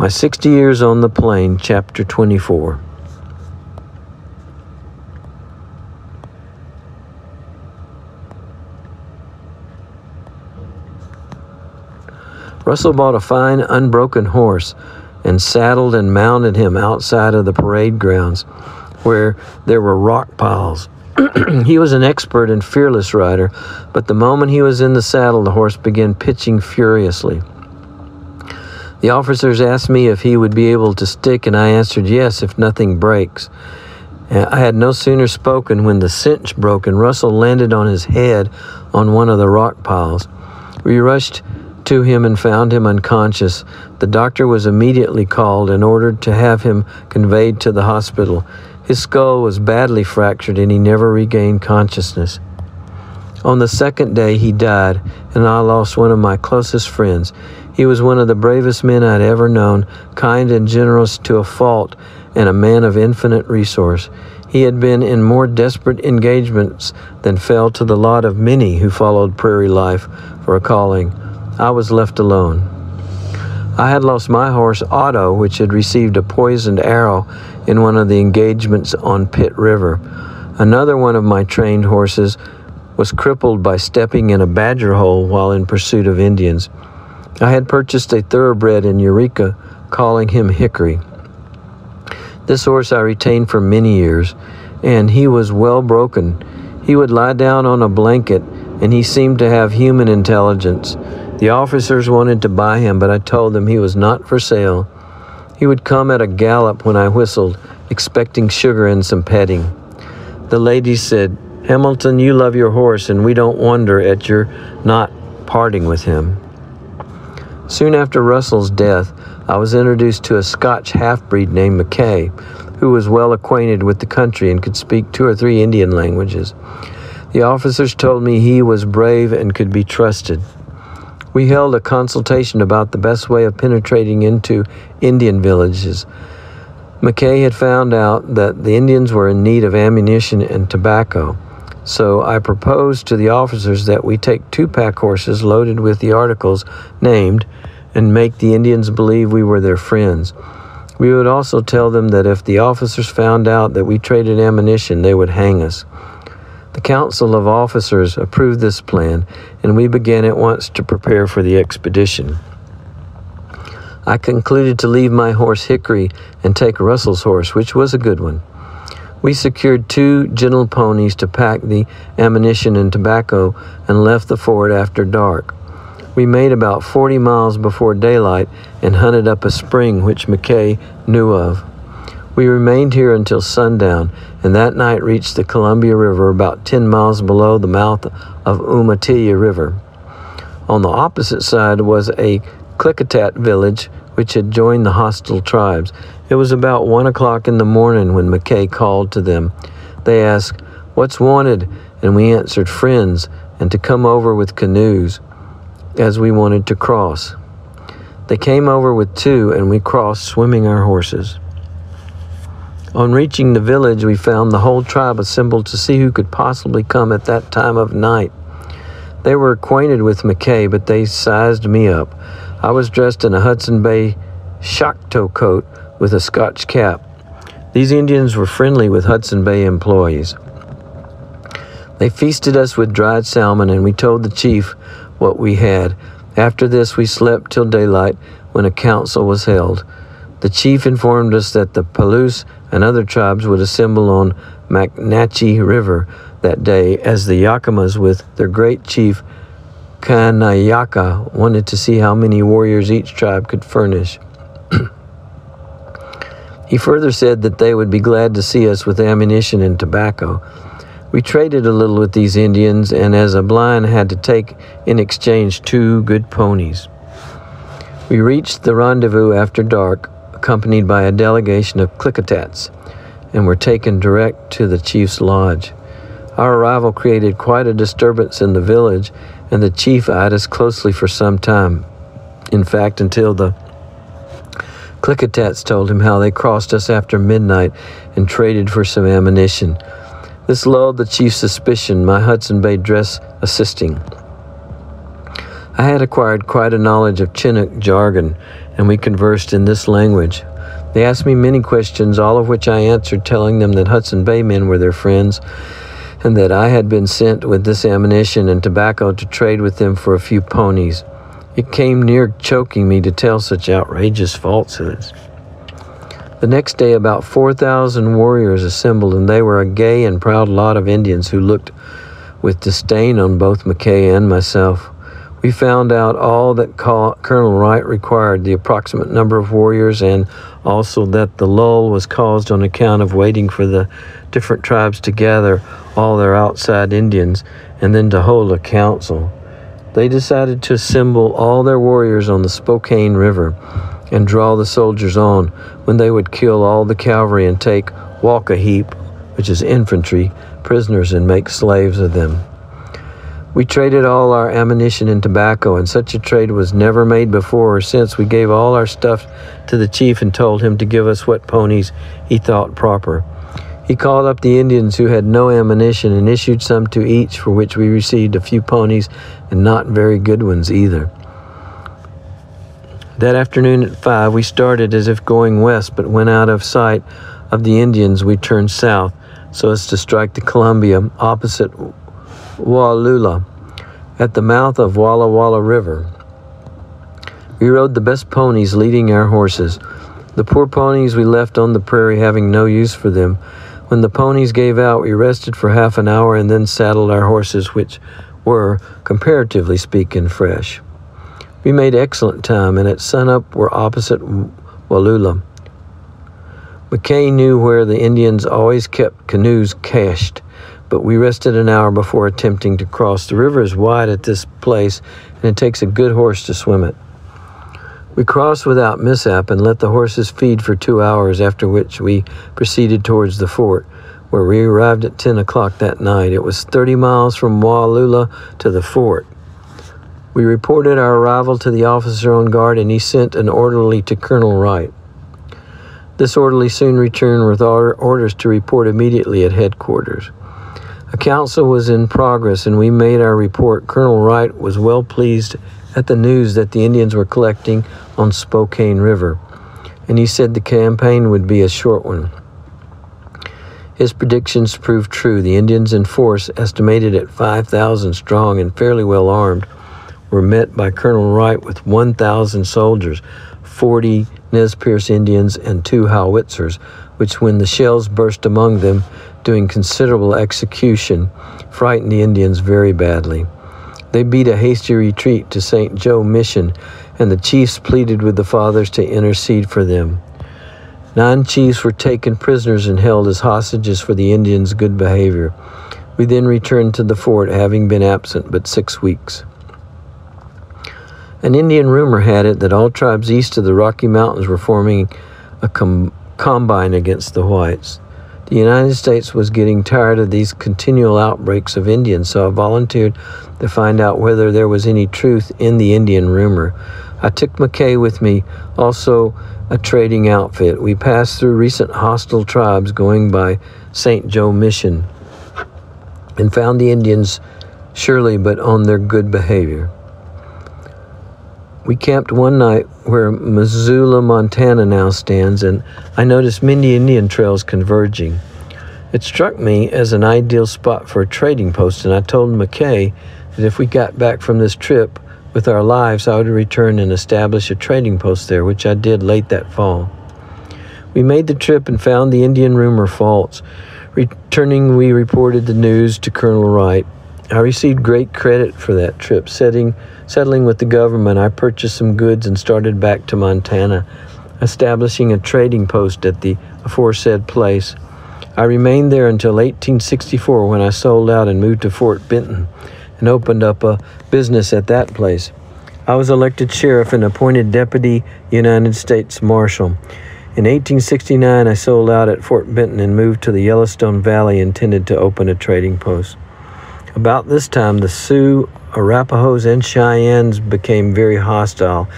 My 60 Years on the Plain, Chapter 24. Russell bought a fine, unbroken horse and saddled and mounted him outside of the parade grounds where there were rock piles. He was an expert and fearless rider, but the moment he was in the saddle, the horse began pitching furiously. The officers asked me if he would be able to stick, and I answered yes if nothing breaks. I had no sooner spoken when the cinch broke and Russell landed on his head on one of the rock piles. We rushed to him and found him unconscious. The doctor was immediately called and ordered to have him conveyed to the hospital. His skull was badly fractured and he never regained consciousness. On the second day he died, and I lost one of my closest friends. He was one of the bravest men I'd ever known, kind and generous to a fault, and a man of infinite resource. He had been in more desperate engagements than fell to the lot of many who followed prairie life for a calling. I was left alone. I had lost my horse, Otto, which had received a poisoned arrow in one of the engagements on Pitt River. Another one of my trained horses was crippled by stepping in a badger hole while in pursuit of Indians. I had purchased a thoroughbred in Eureka, calling him Hickory. This horse I retained for many years, and he was well broken. He would lie down on a blanket, and he seemed to have human intelligence. The officers wanted to buy him, but I told them he was not for sale. He would come at a gallop when I whistled, expecting sugar and some petting. The ladies said, "Hamilton, you love your horse, and we don't wonder at your not parting with him." Soon after Russell's death, I was introduced to a Scotch half-breed named McKay, who was well acquainted with the country and could speak 2 or 3 Indian languages. The officers told me he was brave and could be trusted. We held a consultation about the best way of penetrating into Indian villages. McKay had found out that the Indians were in need of ammunition and tobacco, so I proposed to the officers that we take 2 pack horses loaded with the articles named and make the Indians believe we were their friends. We would also tell them that if the officers found out that we traded ammunition, they would hang us. The Council of Officers approved this plan, and we began at once to prepare for the expedition. I concluded to leave my horse Hickory and take Russell's horse, which was a good one. We secured 2 gentle ponies to pack the ammunition and tobacco and left the fort after dark. We made about 40 miles before daylight and hunted up a spring which McKay knew of. We remained here until sundown, and that night reached the Columbia River about 10 miles below the mouth of Umatilla River. On the opposite side was a Klickitat village which had joined the hostile tribes. It was about 1 o'clock in the morning when McKay called to them. They asked, "What's wanted?" And we answered, "Friends, and to come over with canoes," as we wanted to cross. They came over with 2, and we crossed, swimming our horses. On reaching the village, we found the whole tribe assembled to see who could possibly come at that time of night. They were acquainted with McKay, but they sized me up. I was dressed in a Hudson Bay Choctaw coat with a Scotch cap. These Indians were friendly with Hudson Bay employees. They feasted us with dried salmon, and we told the chief what we had. After this, we slept till daylight when a council was held. The chief informed us that the Palouse and other tribes would assemble on McNatchee River that day, as the Yakimas with their great chief Kanayaka wanted to see how many warriors each tribe could furnish. He further said that they would be glad to see us with ammunition and tobacco. We traded a little with these Indians, and as a blind had to take in exchange 2 good ponies. We reached the rendezvous after dark, accompanied by a delegation of Klickitats, and were taken direct to the chief's lodge. Our arrival created quite a disturbance in the village, and the chief eyed us closely for some time. In fact, until the Klickitats told him how they crossed us after midnight and traded for some ammunition. This lulled the chief's suspicion, my Hudson Bay dress assisting. I had acquired quite a knowledge of Chinook jargon, and we conversed in this language. They asked me many questions, all of which I answered, telling them that Hudson Bay men were their friends, and that I had been sent with this ammunition and tobacco to trade with them for a few ponies. It came near choking me to tell such outrageous falsehoods. The next day, about 4,000 warriors assembled, and they were a gay and proud lot of Indians who looked with disdain on both McKay and myself. We found out all that Colonel Wright required, the approximate number of warriors, and also that the lull was caused on account of waiting for the different tribes to gather all their outside Indians and then to hold a council. They decided to assemble all their warriors on the Spokane River and draw the soldiers on, when they would kill all the cavalry and take walk-a-heap, which is infantry, prisoners, and make slaves of them. We traded all our ammunition and tobacco, and such a trade was never made before or since. We gave all our stuff to the chief and told him to give us what ponies he thought proper. He called up the Indians who had no ammunition and issued some to each, for which we received a few ponies, and not very good ones either. That afternoon at 5, we started as if going west, but when out of sight of the Indians, we turned south so as to strike the Columbia opposite Wallula at the mouth of Walla Walla River. We rode the best ponies, leading our horses. The poor ponies we left on the prairie, having no use for them. When the ponies gave out, we rested for half an hour and then saddled our horses, which were, comparatively speaking, fresh. We made excellent time, and at sunup were opposite Wallula. McKay knew where the Indians always kept canoes cached, but we rested an hour before attempting to cross. The river is wide at this place, and it takes a good horse to swim it. We crossed without mishap and let the horses feed for 2 hours, after which we proceeded towards the fort, where we arrived at 10 o'clock that night. It was 30 miles from Wallula to the fort. We reported our arrival to the officer on guard, and he sent an orderly to Colonel Wright. This orderly soon returned with orders to report immediately at headquarters. A council was in progress, and we made our report. Colonel Wright was well pleased at the news that the Indians were collecting on Spokane River, and he said the campaign would be a short one. His predictions proved true. The Indians in force, estimated at 5,000 strong and fairly well armed, were met by Colonel Wright with 1,000 soldiers, 40 Nez Perce Indians, and 2 howitzers, which, when the shells burst among them, doing considerable execution, frightened the Indians very badly. They beat a hasty retreat to St. Joe Mission, and the chiefs pleaded with the fathers to intercede for them. 9 chiefs were taken prisoners and held as hostages for the Indians' good behavior. We then returned to the fort, having been absent but 6 weeks. An Indian rumor had it that all tribes east of the Rocky Mountains were forming a combine against the whites. The United States was getting tired of these continual outbreaks of Indians, so I volunteered to find out whether there was any truth in the Indian rumor. I took McKay with me, also a trading outfit. We passed through recent hostile tribes going by St. Joe Mission and found the Indians surely but on their good behavior. We camped one night where Missoula, Montana now stands, and I noticed many Indian trails converging. It struck me as an ideal spot for a trading post, and I told McKay that if we got back from this trip with our lives, I would return and establish a trading post there, which I did late that fall. We made the trip and found the Indian rumor false. Returning, we reported the news to Colonel Wright. I received great credit for that trip. Settling with the government, I purchased some goods and started back to Montana, establishing a trading post at the aforesaid place. I remained there until 1864, when I sold out and moved to Fort Benton and opened up a business at that place. I was elected sheriff and appointed Deputy United States Marshal. In 1869, I sold out at Fort Benton and moved to the Yellowstone Valley, intended to open a trading post. About this time, the Sioux, Arapahoes, and Cheyennes became very hostile,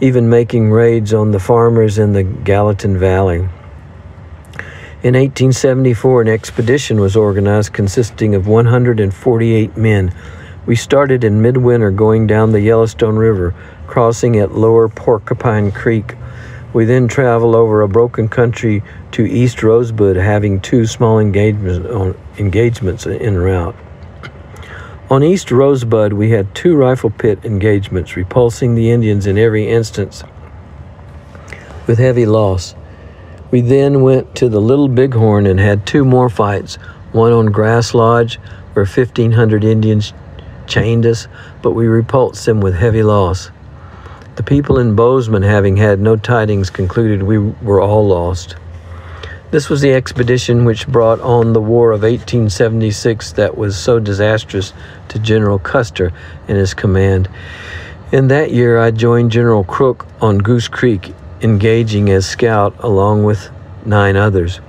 even making raids on the farmers in the Gallatin Valley. In 1874, an expedition was organized consisting of 148 men, We started in midwinter going down the Yellowstone River, crossing at Lower Porcupine Creek. We then traveled over a broken country to East Rosebud, having 2 small engagements en route. On East Rosebud, we had 2 rifle pit engagements, repulsing the Indians in every instance with heavy loss. We then went to the Little Bighorn and had 2 more fights, one on Grass Lodge, where 1,500 Indians chained us, but we repulsed them with heavy loss. The people in Bozeman, having had no tidings, concluded we were all lost. This was the expedition which brought on the War of 1876 that was so disastrous to General Custer and his command. In that year, I joined General Crook on Goose Creek, engaging as scout along with 9 others.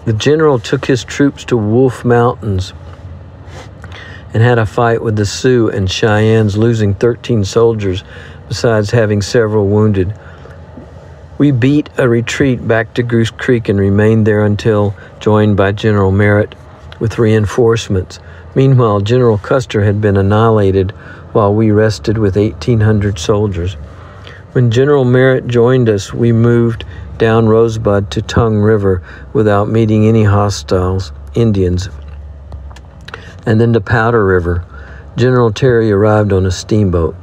The general took his troops to Wolf Mountains and had a fight with the Sioux and Cheyennes, losing 13 soldiers, besides having several wounded. We beat a retreat back to Goose Creek and remained there until joined by General Merritt with reinforcements. Meanwhile, General Custer had been annihilated while we rested with 1,800 soldiers. When General Merritt joined us, we moved down Rosebud to Tongue River without meeting any hostiles, Indians, and then to Powder River. General Terry arrived on a steamboat.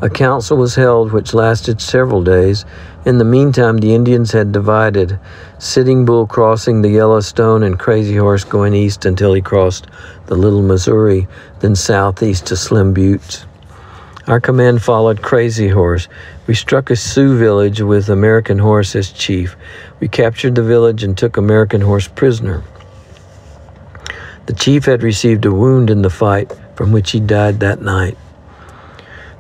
A council was held which lasted several days. In the meantime, the Indians had divided, Sitting Bull crossing the Yellowstone and Crazy Horse going east until he crossed the Little Missouri, then southeast to Slim Buttes. Our command followed Crazy Horse. We struck a Sioux village with American Horse as chief. We captured the village and took American Horse prisoner. The chief had received a wound in the fight, from which he died that night.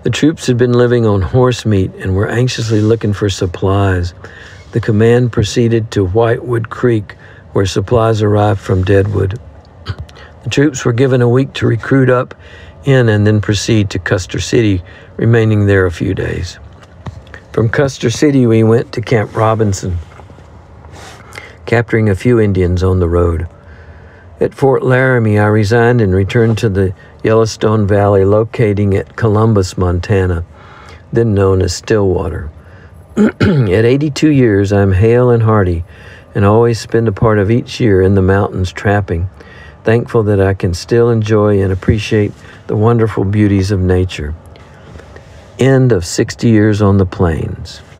The troops had been living on horse meat and were anxiously looking for supplies. The command proceeded to Whitewood Creek, where supplies arrived from Deadwood. The troops were given a week to recruit up in and then proceed to Custer City, remaining there a few days. From Custer City, we went to Camp Robinson, capturing a few Indians on the road. At Fort Laramie, I resigned and returned to the Yellowstone Valley, locating at Columbus, Montana, then known as Stillwater. At 82 years, I'm hale and hearty, and always spend a part of each year in the mountains trapping, thankful that I can still enjoy and appreciate the wonderful beauties of nature. End of 60 years on the plains.